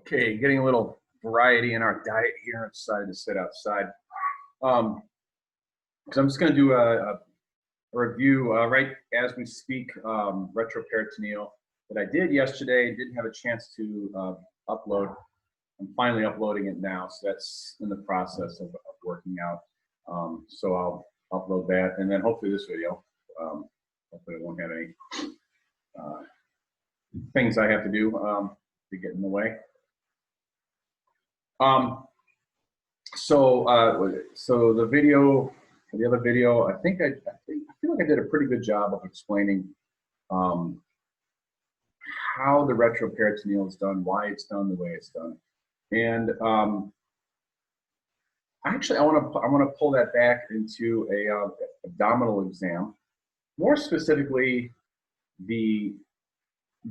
Okay, getting a little variety in our diet here. I decided to sit outside. So I'm just going to do a review right as we speak, retroperitoneal that I did yesterday. Didn't have a chance to upload. I'm finally uploading it now, so that's in the process of working out. So I'll upload that, and then hopefully this video. Hopefully it won't have any things I have to do to get in the way. So the video, the other video, I feel like I did a pretty good job of explaining how the retroperitoneal is done, why it's done the way it's done, and actually I want to pull that back into a abdominal exam, more specifically the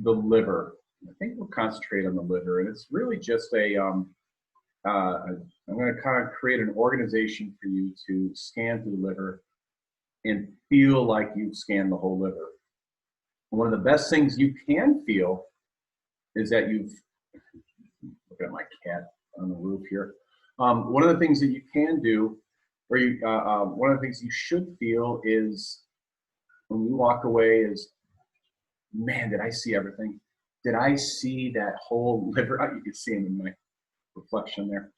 liver. I think we'll concentrate on the liver, and it's really just I'm going to kind of create an organization for you to scan through the liver and feel like you've scanned the whole liver. One of the best things you can feel is that look at my cat on the roof here. One of the things that you can do, or one of the things you should feel is when you walk away is, man, did I see everything? Did I see that whole liver? You can see it in my reflection there.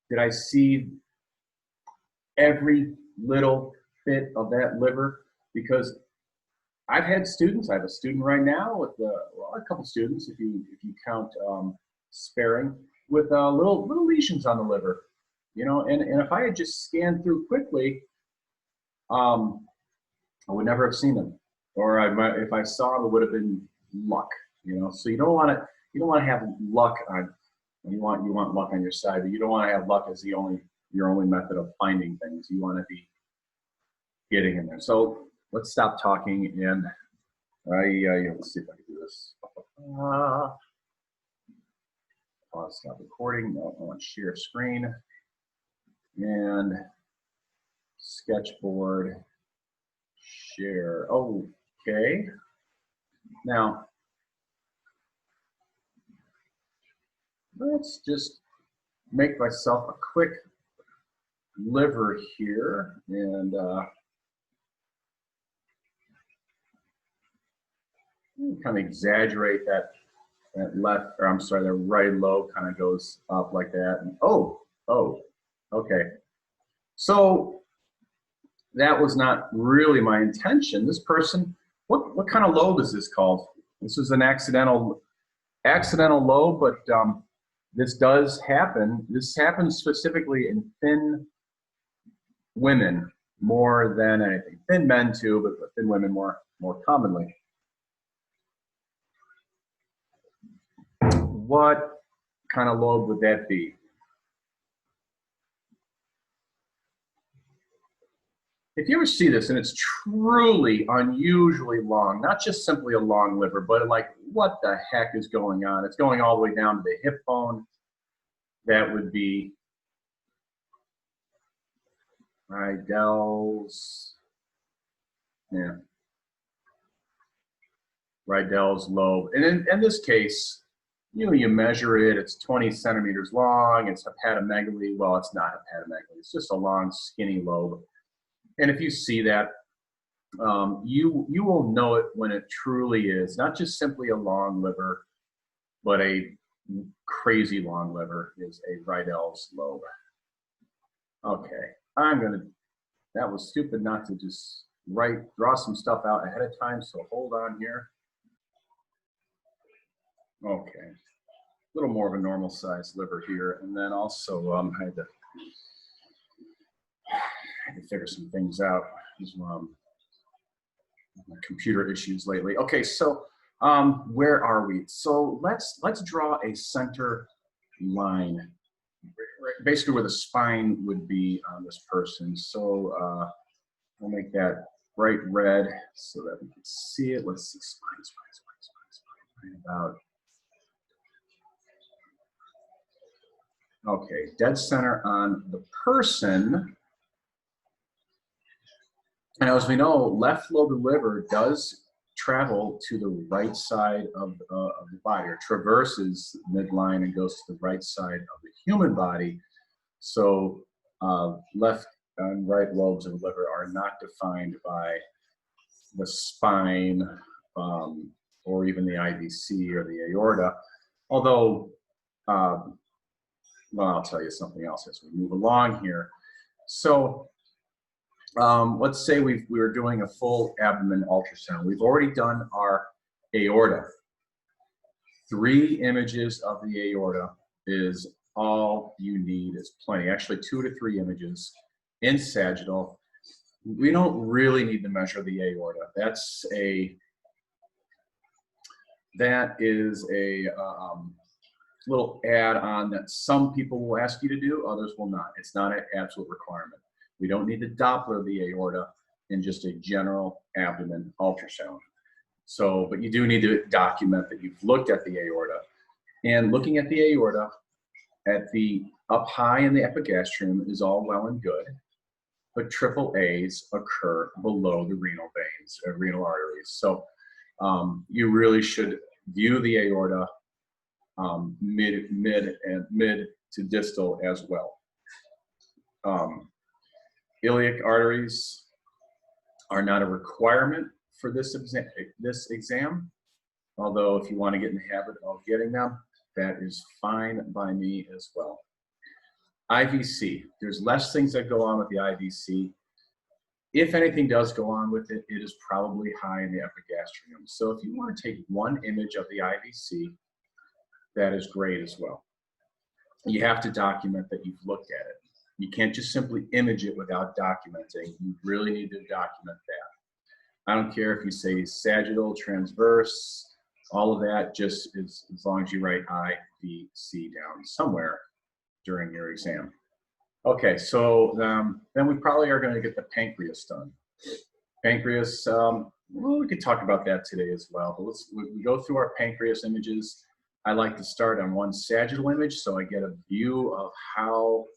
Did I see every little bit of that liver? Because I've had students. I have a student right now with a couple students, if you count sparing, with little lesions on the liver. You know, and if I had just scanned through quickly, I would never have seen them, or if I saw them, it would have been luck. You know, so you don't want to have luck on. You want luck on your side, but you don't want to have luck as your only method of finding things. You want to be getting in there. So let's stop talking, and let's see if I can do this. I'll stop recording. No, I want to share screen and sketchboard share. Okay. Now, let's just make myself a quick liver here, and kind of exaggerate that the right lobe kind of goes up like that. And, okay. So that was not really my intention. This person, what kind of lobe is this called? This is an accidental lobe, but this does happen. This happens specifically in thin women more than anything. Thin men too, but thin women more commonly. What kind of lobe would that be? If you ever see this and it's truly unusually long, not just simply a long liver, but like, what the heck is going on? It's going all the way down to the hip bone. That would be Rydell's, Rydell's lobe. And in this case, you measure it, it's 20 centimeters long, it's hepatomegaly. Well, it's not hepatomegaly, it's just a long, skinny lobe. And if you see that, you will know it when it truly is not just simply a long liver, but a crazy long liver is a Rydell's lobe. Okay, that was stupid not to just draw some stuff out ahead of time, so hold on here. Okay, a little more of a normal size liver here, and then also I had to figure some things out. My computer issues lately. Okay, so where are we? So let's draw a center line, basically where the spine would be on this person. So we'll make that bright red so that we can see it. Let's see, spine. About. Okay, dead center on the person. And as we know, left lobe of the liver does travel to the right side of the body, or traverses midline and goes to the right side of the human body. So left and right lobes of the liver are not defined by the spine or even the IVC or the aorta. Although, well, I'll tell you something else as we move along here. So let's say we were doing a full abdomen ultrasound. We've already done our aorta. 3 images of the aorta is all you need. Is plenty. Actually, 2 to 3 images in sagittal. We don't really need to measure the aorta. That is a little add-on that some people will ask you to do, others will not. It's not an absolute requirement. We don't need to Doppler the aorta in just a general abdomen ultrasound. So, but you do need to document that you've looked at the aorta. And looking at the aorta at the up high in the epigastrium is all well and good, but triple A's occur below the renal veins, renal arteries. So you really should view the aorta mid to distal as well. Iliac arteries are not a requirement for this exam, although if you want to get in the habit of getting them, that is fine by me as well. IVC, there's less things that go on with the IVC. If anything does go on with it, it is probably high in the epigastrium. So if you want to take 1 image of the IVC, that is great as well. You have to document that you've looked at it. You can't just simply image it without documenting. You really need to document that. I don't care if you say sagittal, transverse, all of that, just as long as you write IVC down somewhere during your exam. Okay, so then we probably are going to get the pancreas done. Pancreas, well, we could talk about that today as well, but we go through our pancreas images. I like to start on one sagittal image so I get a view of how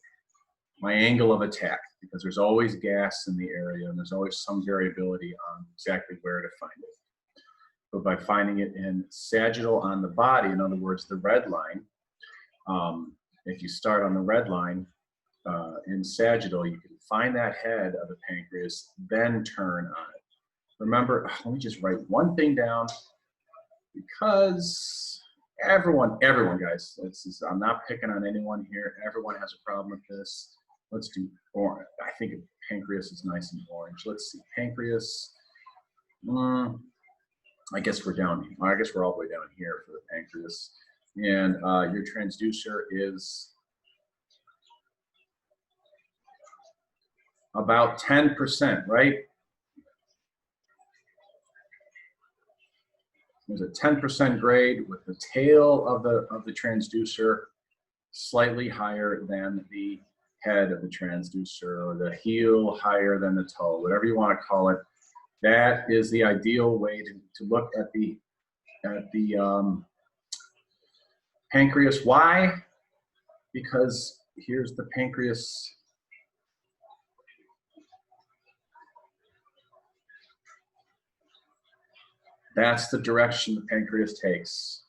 my angle of attack, because there's always gas in the area and there's always some variability on exactly where to find it. But by finding it in sagittal on the body, in other words, the red line, if you start on the red line in sagittal, you can find that head of the pancreas, then turn on it. Remember, let me just write one thing down, because everyone guys, I'm not picking on anyone here. Everyone has a problem with this. Let's do orange. I think pancreas is nice and orange. Let's see, pancreas. I guess we're down here. I guess we're all the way down here for the pancreas. And your transducer is about 10%, right? There's a 10% grade with the tail of the transducer slightly higher than the head of the transducer, or the heel higher than the toe, whatever you want to call it. That is the ideal way to look at the pancreas. Why? Because here's the pancreas. That's the direction the pancreas takes,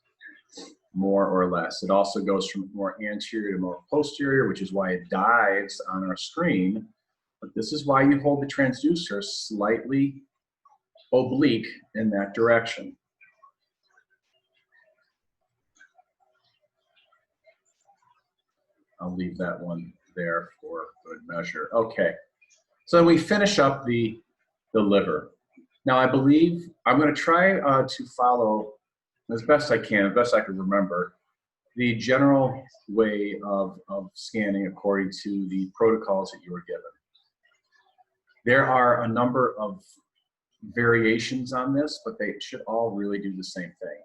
more or less. It also goes from more anterior to more posterior, which is why it dives on our screen. But this is why you hold the transducer slightly oblique in that direction. I'll leave that one there for good measure. Okay, so we finish up the liver. Now I believe I'm going to try to follow as best I can, as best I can remember, the general way of scanning according to the protocols that you were given. There are a number of variations on this, but they should all really do the same thing.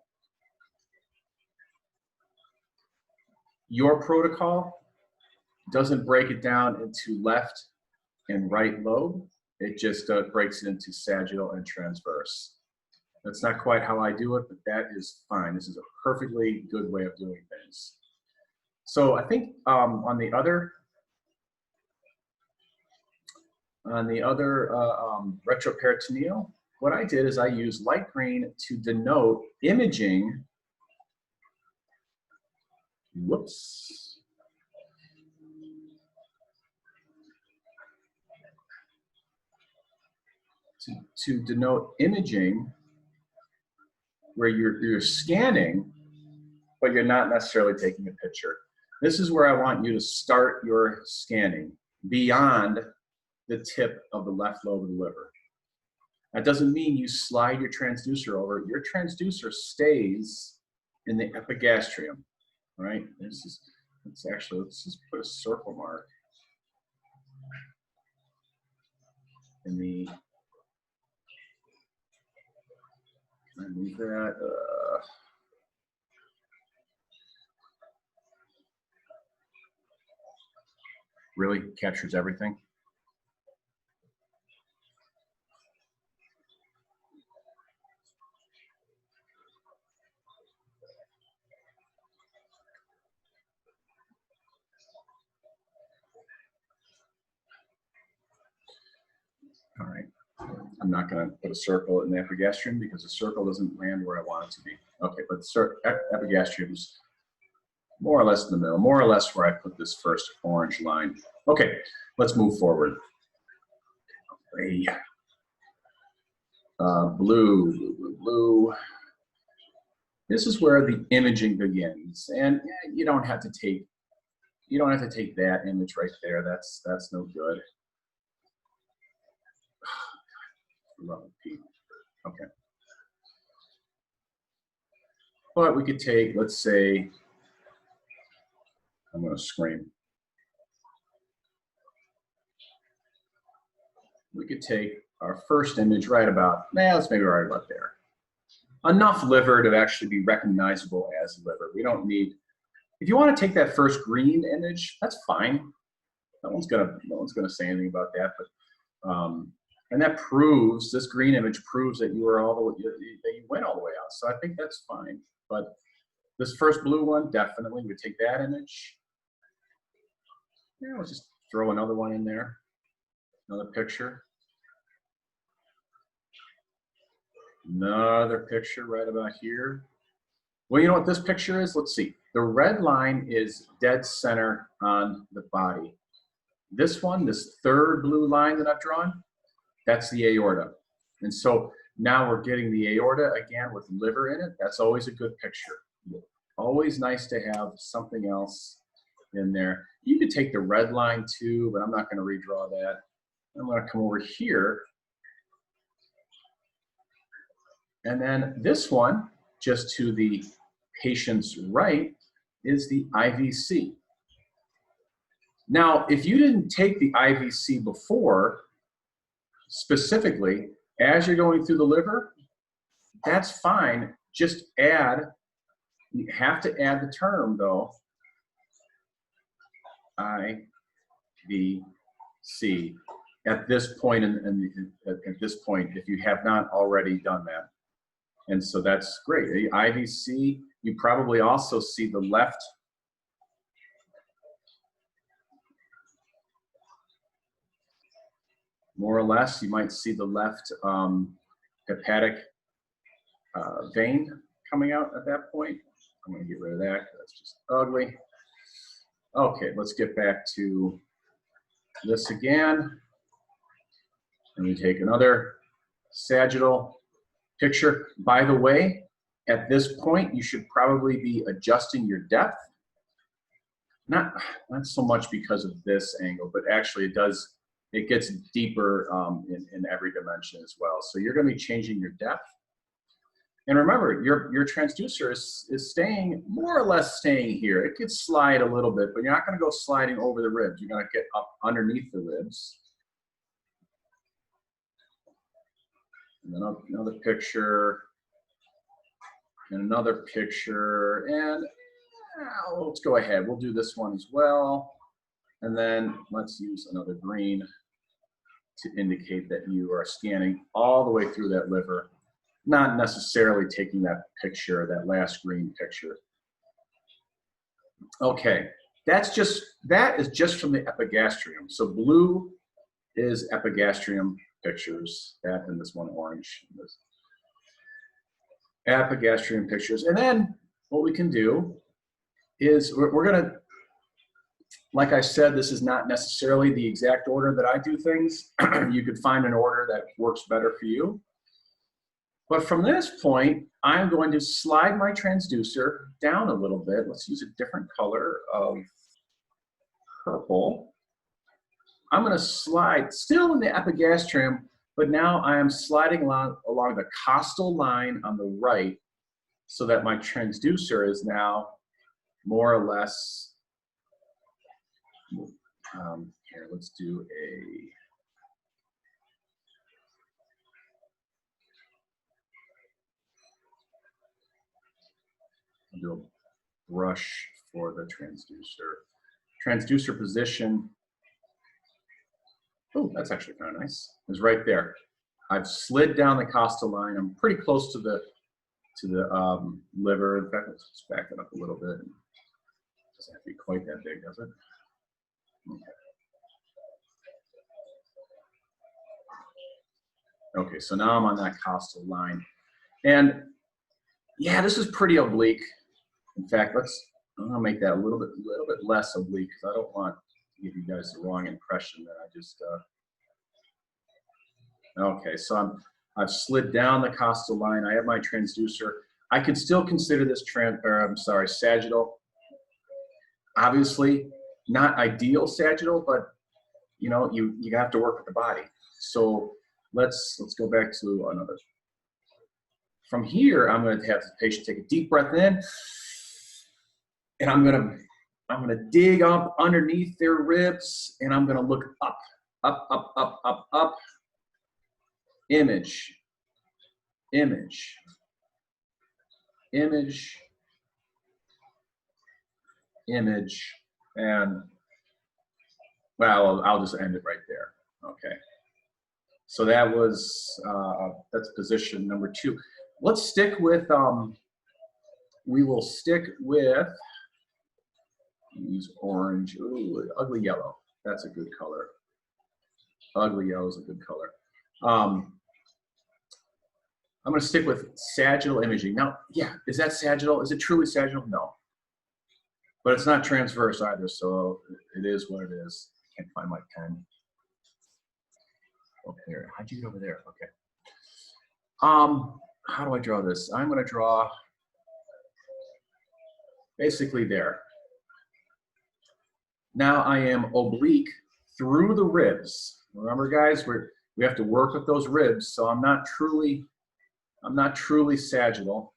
Your protocol doesn't break it down into left and right lobe. It just breaks it into sagittal and transverse. That's not quite how I do it, but that is fine. This is a perfectly good way of doing things. So I think on the other retroperitoneal, what I did is I used light green to denote imaging. Whoops. To denote imaging where you're scanning, but you're not necessarily taking a picture. This is where I want you to start your scanning, beyond the tip of the left lobe of the liver. That doesn't mean you slide your transducer over. Your transducer stays in the epigastrium, right? Let's just put a circle mark in the, can I move that? Really captures everything. All right, I'm not going to put a circle in the epigastrium because the circle doesn't land where I want it to be. Okay, but epigastrium is more or less in the middle, more or less where I put this first orange line. Okay, let's move forward. Blue, blue, blue, blue. This is where the imaging begins, and you don't have to take that image right there. That's no good. Okay. But we could take, let's say, I'm going to scream. We could take our first image right about, let's maybe right about there. Enough liver to actually be recognizable as liver. We don't need, if you want to take that first green image, that's fine. No one's gonna say anything about that, but and that proves, this green image proves that you were all the way, that you went all the way out. So I think that's fine. But this first blue one, definitely, we take that image. Yeah, let's just throw another one in there, another picture. Another picture right about here. Well, you know what this picture is? Let's see. The red line is dead center on the body. This one, this third blue line that I've drawn, that's the aorta. And so now we're getting the aorta again with liver in it. That's always a good picture. Always nice to have something else in there. You could take the red line too, but I'm not going to redraw that. I'm going to come over here. And then this one, just to the patient's right, is the IVC. Now, if you didn't take the IVC before, specifically, as you're going through the liver, that's fine. Just add, you have to add the term though, IVC, at this point, at this point, if you have not already done that. And so that's great. The IVC, you probably also see the left more or less, you might see the left hepatic vein coming out at that point. I'm going to get rid of that. That's just ugly. Okay, let's get back to this again. And we take another sagittal picture. By the way, at this point, you should probably be adjusting your depth. Not so much because of this angle, but actually it gets deeper in every dimension as well. So you're going to be changing your depth. And remember, your transducer is staying, more or less staying here. It could slide a little bit, but you're not going to go sliding over the ribs. You're going to get up underneath the ribs. And then another picture, and another picture, and let's go ahead. We'll do this one as well. And then let's use another green to indicate that you are scanning all the way through that liver, not necessarily taking that picture, that last green picture. Okay, that is just from the epigastrium. So blue is epigastrium, pictures, that and this one orange, this epigastrium pictures. And then what we can do is we're gonna, like I said, this is not necessarily the exact order that I do things. You could find an order that works better for you. But from this point, I'm going to slide my transducer down a little bit. Let's use a different color of purple. I'm going to slide, still in the epigastrium, but now I am sliding along the costal line on the right so that my transducer is now more or less, here, let's do a brush for the transducer. Transducer position, oh, that's actually kind of nice, is right there. I've slid down the costal line. I'm pretty close to the liver. In fact, let's just back it up a little bit. It doesn't have to be quite that big, does it? Okay, so now I'm on that costal line. And yeah, this is pretty oblique. In fact, I'm gonna make that a little bit less oblique because I don't want to give you guys the wrong impression that I just, okay, so I've slid down the costal line. I have my transducer. I could still consider this sagittal. Obviously, not ideal sagittal, but you know, you have to work with the body. So let's go back to another. From here, I'm going to have the patient take a deep breath in, and I'm going to dig up underneath their ribs, and I'm going to look up, up, up, up, up, up. Image, image, image, image, and well, I'll just end it right there. Okay. So that was, that's position number 2. Let's stick with, we will stick with, use orange, ooh, ugly yellow. That's a good color. Ugly yellow is a good color. I'm going to stick with sagittal imaging. Now, yeah, is that sagittal? Is it truly sagittal? No. But it's not transverse either, so it is what it is. Can't find my pen. Okay, there. How'd you get over there? Okay. How do I draw this? I'm going to draw basically there. Now I am oblique through the ribs. Remember, guys, we have to work with those ribs, so I'm not truly sagittal.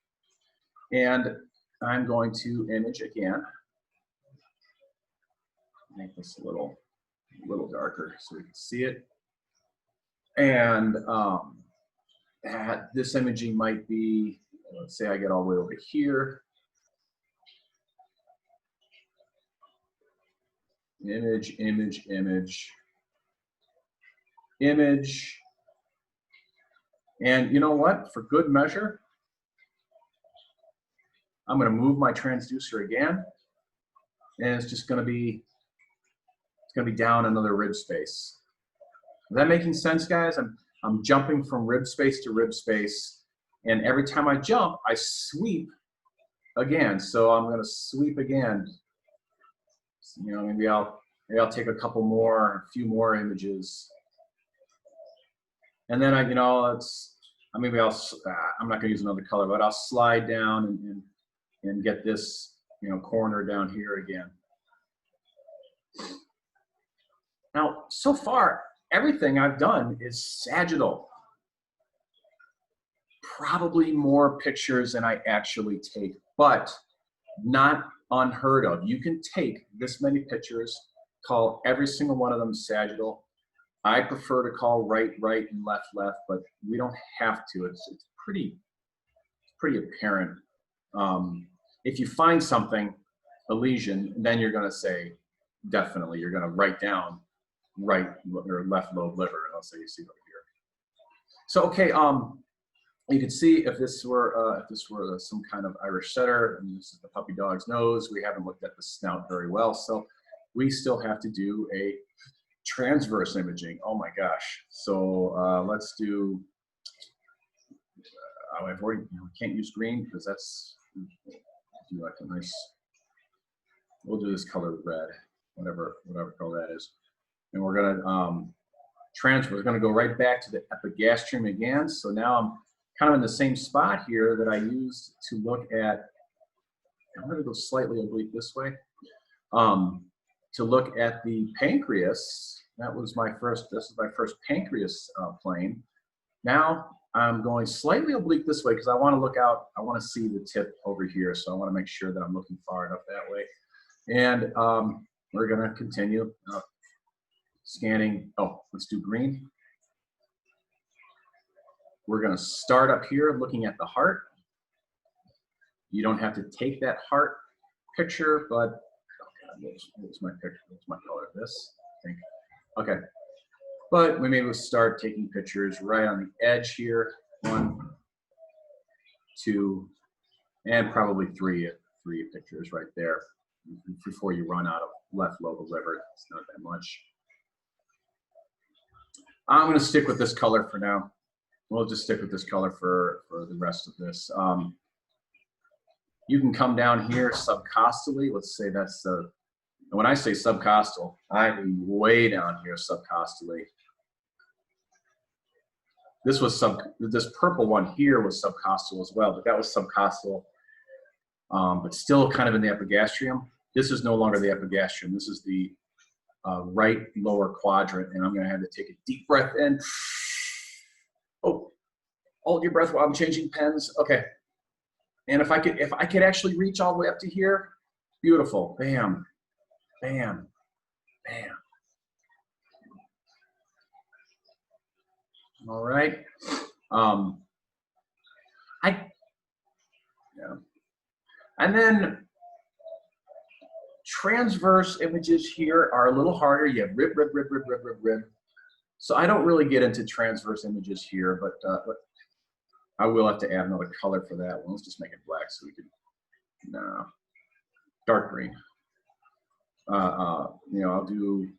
And I'm going to image again. Make this a little darker so we can see it. And this imaging might be, let's say I get all the way over here. Image, image, image, image. And you know what? For good measure, I'm going to move my transducer again, and it's just going to be down another rib space. Is that making sense, guys? I'm jumping from rib space to rib space, and every time I jump, I sweep again. So I'm going to sweep again. You know, maybe I'll take a few more images, and then I'm not going to use another color, but I'll slide down and get this, corner down here again. Now, so far, everything I've done is sagittal. Probably more pictures than I actually take, but not unheard of. You can take this many pictures, call every single one of them sagittal. I prefer to call right, right, and left, left, but we don't have to. It's pretty apparent. If you find something, a lesion, then you're going to say, definitely, you're going to write down right or left lobe liver, and I'll say you see over here. So okay, you can see if this were some kind of Irish setter, and this is the puppy dog's nose. We haven't looked at the snout very well, so we still have to do a transverse imaging. Oh my gosh. So let's do, I've already, can't use green because that's, do like a nice, we'll do this color red, whatever color that is. And we're gonna transfer, we're gonna go right back to the epigastrium again. So now I'm kind of in the same spot here that I used to look at, I'm gonna go slightly oblique this way, to look at the pancreas. That was my first, this is my first pancreas plane. Now I'm going slightly oblique this way because I want to look out, I want to see the tip over here. So I want to make sure that I'm looking far enough that way. And we're going to continue scanning. Oh, let's do green. We're going to start up here looking at the heart. You don't have to take that heart picture, but oh God, what's my picture? What's my color? This, I think. Okay. But we may start taking pictures right on the edge here. 1, 2, and probably three pictures right there before you run out of left lobe of liver. It's not that much. I'm going to stick with this color for now. We'll just stick with this color for the rest of this. You can come down here subcostally. Let's say that's the, when I say subcostal, I mean way down here subcostally. This was this purple one here was subcostal as well, but that was subcostal, but still kind of in the epigastrium. This is no longer the epigastrium. This is the right lower quadrant, and I'm going to have to take a deep breath in. Oh, hold your breath while I'm changing pens. Okay, and if I could actually reach all the way up to here, beautiful. Bam, bam, bam. All right. Yeah. And then transverse images here are a little harder. You have rib, rib, rib, rib, rib, rib, rib. So I don't really get into transverse images here, but I will have to add another color for that one. Let's just make it black so we can, no, dark green. You know, I'll do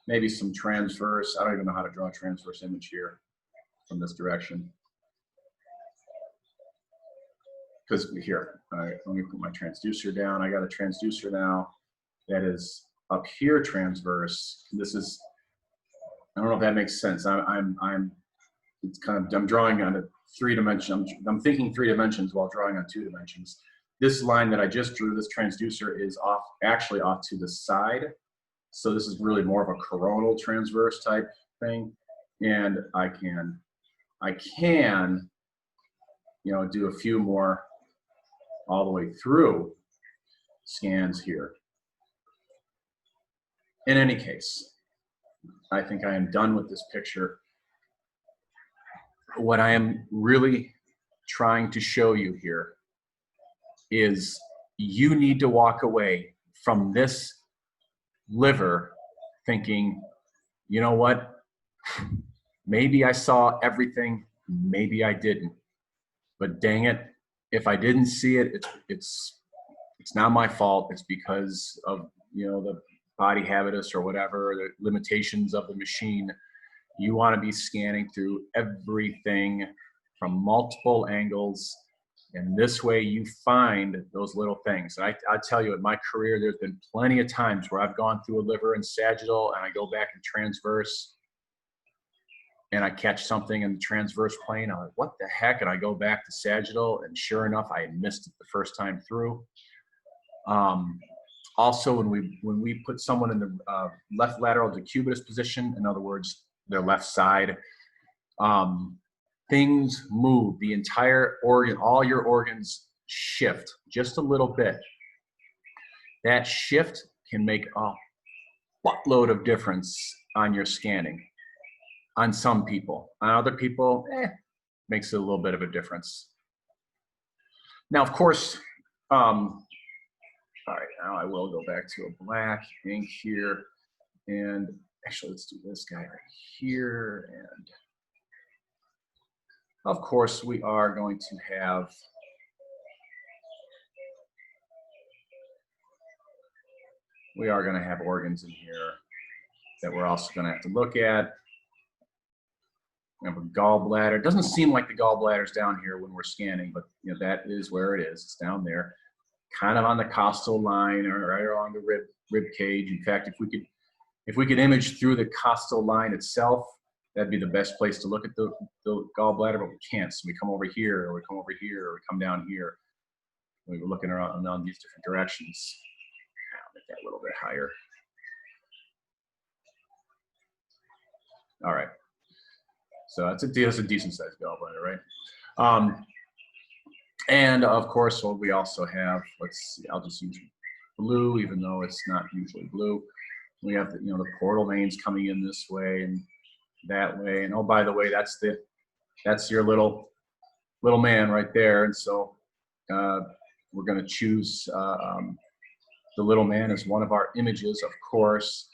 maybe some transverse. I don't even know how to draw a transverse image here from this direction. Because here, let me put my transducer down. I got a transducer now that is up here transverse. This is, I don't know if that makes sense. It's kind of, I'm drawing on a 3-dimension. I'm thinking 3 dimensions while drawing on 2 dimensions. This line that I just drew, this transducer is actually off to the side. So this is really more of a coronal transverse type thing. And I can, you know, do a few more all the way through scans here. In any case, I think I am done with this picture. What I am really trying to show you here is you need to walk away from this liver thinking, you know what, maybe I saw everything, maybe I didn't, but dang it, if I didn't see it, it's not my fault. It's because of, you know, the body habitus or whatever, the limitations of the machine. You want to be scanning through everything from multiple angles, and this way you find those little things. And I tell you, in my career, there's been plenty of times where I've gone through a liver and sagittal, and I go back and transverse, and I catch something in the transverse plane. I'm like, what the heck? And I go back to sagittal, and sure enough, I had missed it the first time through. Also, when we put someone in the left lateral decubitus position, in other words, their left side, things move. The entire organ, all your organs shift just a little bit. That shift can make a buttload of difference on your scanning. On some people, on other people, makes a little bit of a difference. Now, of course, all right, now I will go back to a black ink here, and actually let's do this guy right here. And of course, we are going to have organs in here. that we're also going to have to look at. We have a gallbladder. It doesn't seem like the gallbladder's down here when we're scanning, but you know, that is where it is. It's down there, kind of on the costal line or right along the rib cage. In fact, if we could image through the costal line itself, that'd be the best place to look at the gallbladder, but we can't. So we come over here, or we come over here, or we come down here. We were looking around these different directions. I'll make that a little bit higher. All right. So that's a decent sized gallbladder, right? And of course, well, we also have, let's see, I'll just use blue, even though it's not usually blue. We have the, you know, the portal veins coming in this way and that way. And oh, by the way, that's your little man right there. And so we're going to choose the little man as one of our images, of course.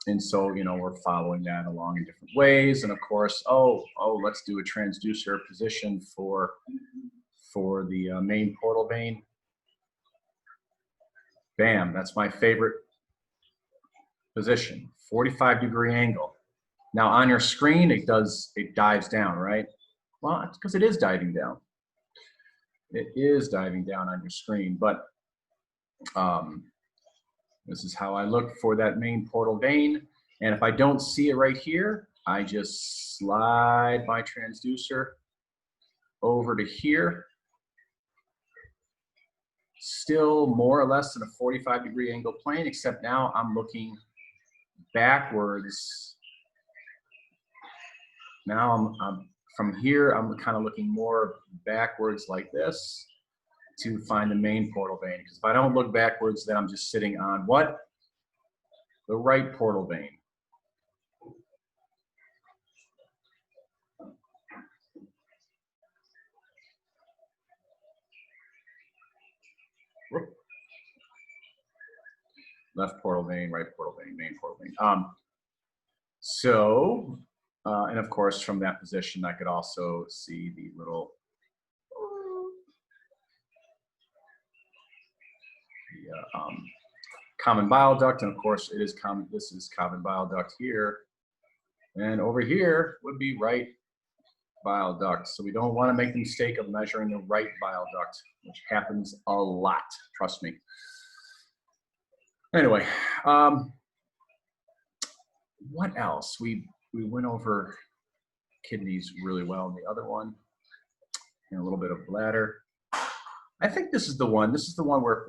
And so, you know, we're following that along in different ways. And of course, oh, let's do a transducer position for the main portal vein. Bam, that's my favorite position, 45-degree angle. Now on your screen, it dives down, right? Well, it's because it is diving down. It is diving down on your screen, but this is how I look for that main portal vein. And if I don't see it right here, I just slide my transducer over to here. Still more or less in a 45-degree angle plane, except now I'm looking backwards. Now I'm from here, I'm kind of looking more backwards like this to find the main portal vein. Because if I don't look backwards, then I'm just sitting on what? The right portal vein. Left portal vein, right portal vein, main portal vein. And of course, from that position, I could also see the little common bile duct, and of course, it is common. This is common bile duct here, and over here would be right bile duct. So we don't want to make the mistake of measuring the right bile duct, which happens a lot. Trust me. Anyway, what else? We went over kidneys really well in the other one, and a little bit of bladder. I think this is the one. This is the one where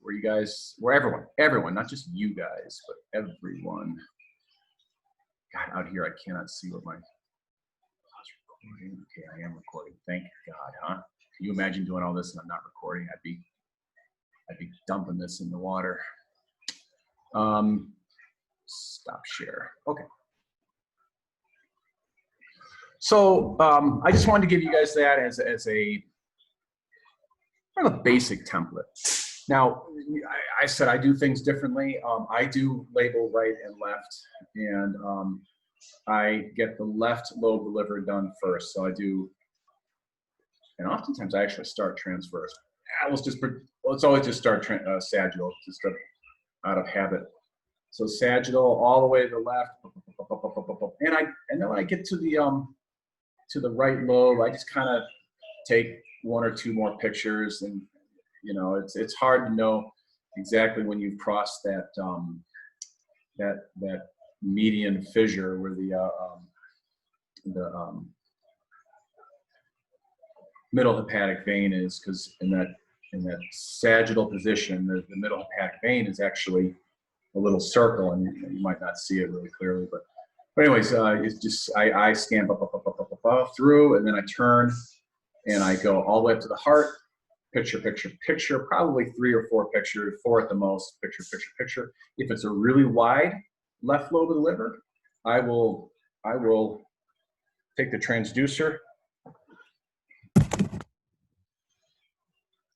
you guys, where everyone, not just you guys, but everyone. God, out here I cannot see what my. Recording. Okay, I am recording. Thank God, huh? Can you imagine doing all this and I'm not recording? I'd be dumping this in the water. Stop share. Okay. So I just wanted to give you guys that as a kind of a basic template. Now, I said I do things differently. I do label right and left, and I get the left lobe of the liver done first. So I do, and oftentimes I actually start transverse. Let's always just start sagittal, just out of habit. So sagittal all the way to the left, and then when I get to the right lobe, I just kind of take one or two more pictures, and you know, it's hard to know exactly when you've crossed that that median fissure where the middle hepatic vein is, because in that sagittal position, the middle hepatic vein is actually a little circle, and you might not see it really clearly, but anyways, it's just I scan through, and then I turn and I go all the way up to the heart. Picture, probably 3 or 4 pictures, 4 at the most. Picture. If it's a really wide left lobe of the liver, I will take the transducer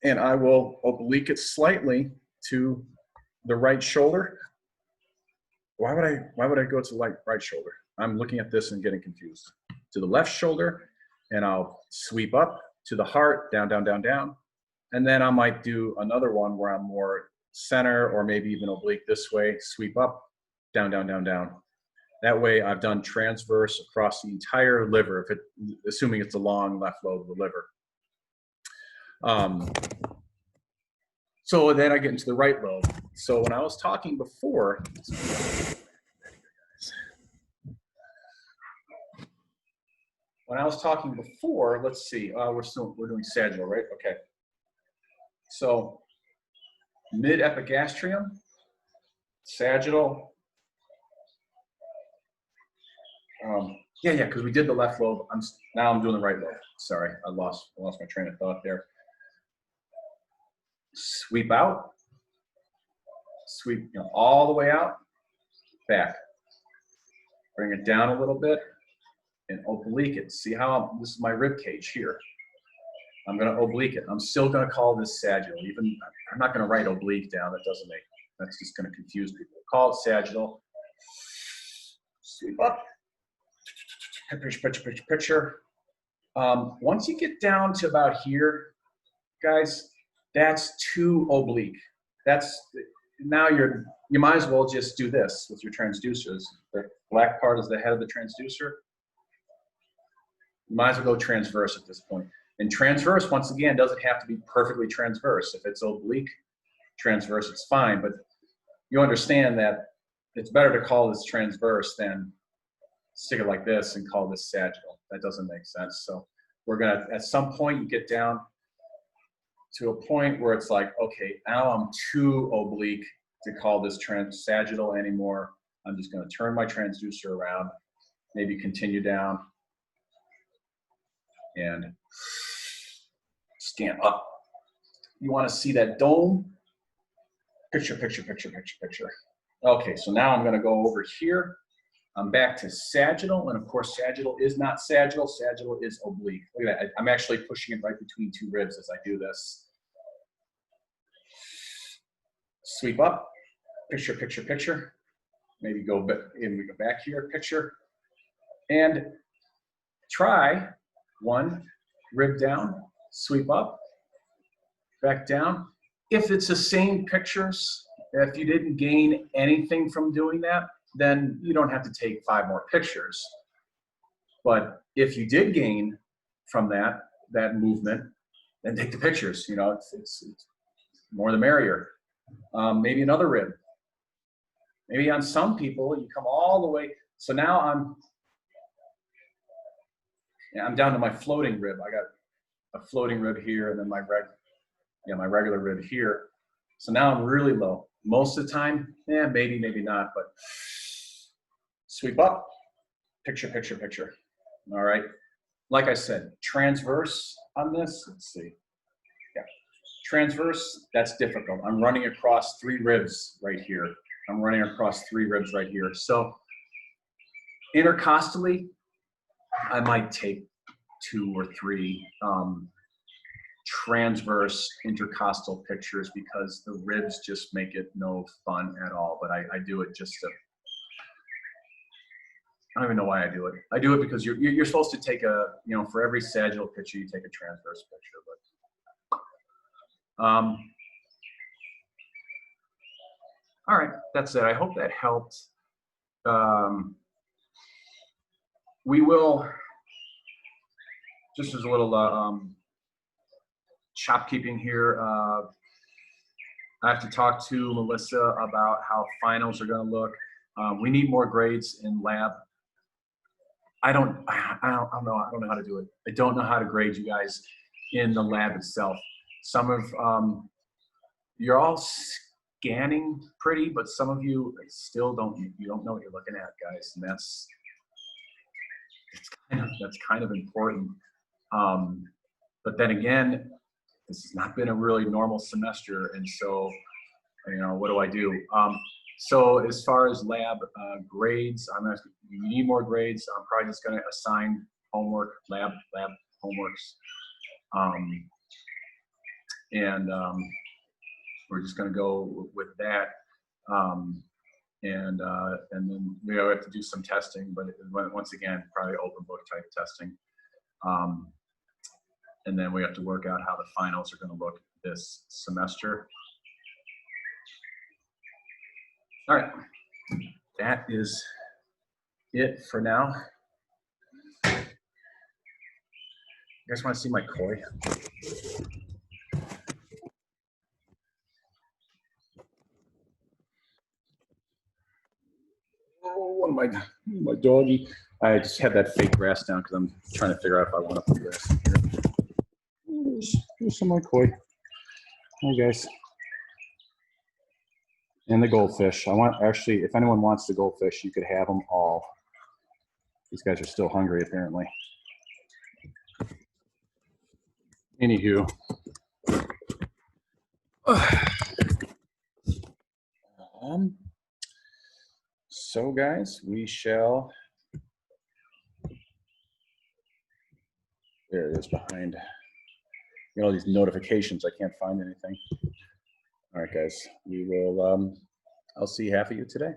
and I will oblique it slightly to the right shoulder. Why would I go to the right shoulder? I'm looking at this and getting confused. To the left shoulder, and I'll sweep up to the heart, down. And then I might do another one where I'm more center, or maybe even oblique this way, sweep up down, down, down, down. That way I've done transverse across the entire liver, assuming it's a long left lobe of the liver. So then I get into the right lobe. So when I was talking before, let's see, we're doing sagittal, right? Okay. So mid-epigastrium, sagittal. Yeah, because we did the left lobe. Now I'm doing the right lobe. Sorry, I lost my train of thought there. Sweep out, sweep all the way out, back. Bring it down a little bit and oblique it. See how this is my rib cage here. I'm going to oblique it. I'm still going to call this sagittal. Even I'm not going to write oblique down. That's just going to confuse people. Call it sagittal. Sweep up. Picture. Once you get down to about here, guys, that's too oblique. Now you might as well just do this with your transducers. The black part is the head of the transducer. You might as well go transverse at this point. And transverse, once again, doesn't have to be perfectly transverse. If it's oblique transverse, it's fine. But you understand that it's better to call this transverse than stick it like this and call this sagittal. That doesn't make sense. So we're going to, at some point, you get down to a point where it's like, okay, now I'm too oblique to call this sagittal anymore. I'm just going to turn my transducer around, maybe continue down, and scan up. You want to see that dome? Picture. Okay, so now I'm going to go over here. I'm back to sagittal, and of course sagittal is not sagittal. Sagittal is oblique. Look at that. I'm actually pushing it right between two ribs as I do this. Sweep up. Picture. Maybe go back, and we go back here. Picture. And try one rib down, sweep up, back down. If it's the same pictures, if you didn't gain anything from doing that, then you don't have to take 5 more pictures. But if you did gain from that movement, then take the pictures. You know, it's more the merrier. Maybe another rib. Maybe on some people, you come all the way. So now I'm down to my floating rib. I got a floating rib here, and then my regular rib here. So now I'm really low. Most of the time, maybe not, but sweep up, picture. All right. Like I said, transverse on this, let's see. Yeah, transverse, that's difficult. I'm running across 3 ribs right here. So intercostally, I might take 2 or 3 transverse intercostal pictures because the ribs just make it no fun at all. But I do it just to, I don't even know why I do it. I do it because you're supposed to take for every sagittal picture, you take a transverse picture. But all right, that's it. I hope that helped. We will, just as a little shopkeeping here, I have to talk to Melissa about how finals are going to look. We need more grades in lab. I don't know how to do it. I don't know how to grade you guys in the lab itself. Some of you're all scanning pretty, but some of you still don't know what you're looking at, guys, and that's kind of important. But then again, this has not been a really normal semester, and so what do I do? So as far as lab grades, you need more grades. I'm probably just going to assign homework, lab homeworks, and we're just going to go with that. And then we have to do some testing, but once again, probably open book type testing. And then we have to work out how the finals are going to look this semester. All right. that is it for now. You guys want to see my koi? Oh, my doggy. I just had that fake grass down because I'm trying to figure out if I want to put grass in here. Here's some of my koi. Hi, guys. And the goldfish. I want, actually, if anyone wants the goldfish, you could have them all. These guys are still hungry, apparently. Anywho. So guys, we shall, there it is behind, you know, these notifications, I can't find anything. All right, guys, we will, I'll see half of you today.